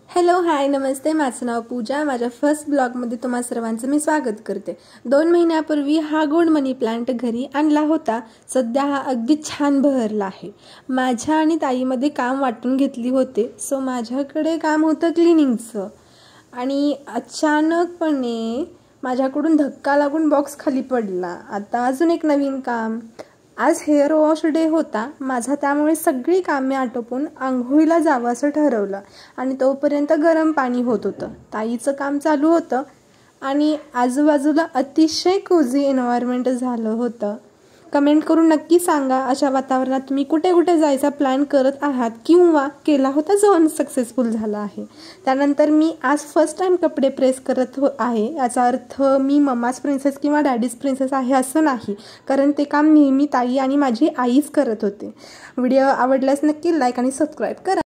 Hello hi नमस्ते, माझं नाव पूजा. माझ्या first ब्लॉगमध्ये तुम्हा सर्वांचं मी स्वागत करते. 2 महिन्यापूर्वी हा गोल्ड मनी प्लांट घरी आणला होता. सध्या हा अगदी छान बहरला आहे. माझ्या आणि ताईमध्ये काम वाटून घेतली होते. सो माझ्याकडे काम होतं क्लिनिंगचं आणि अचानकपणे माझ्याकडून धक्का लागून बॉक्स खाली पडला. आता अजून एक नवीन काम. आज हेअर वॉश डे होता माझा, त्यामुळे सगळी कामे आटोपून आंघोळीला जावं असं ठरवलं आणि तोपर्यंत गरम पाणी होत होतं. ताईचं काम चालू होतं आणि आजूबाजूला अतिशय कोझी एन्व्हायरमेंट झालं होतं. कमेंट करून नक्की सांगा, अशा वातावरणात तुम्ही कुठे कुठे जायचा प्लॅन करत आहात किंवा केला होता जो अनसक्सेसफुल झाला आहे. त्यानंतर मी आज फर्स्ट टाइम कपडे प्रेस करत आहे. याचा अर्थ मी मम्माच प्रिन्सेस किंवा डॅडीज प्रिन्सेस आहे असं नाही, कारण ते काम नेहमी ताई आणि माझी आईच करत होते. व्हिडिओ आवडल्यास नक्की लाईक आणि सबस्क्राईब करा.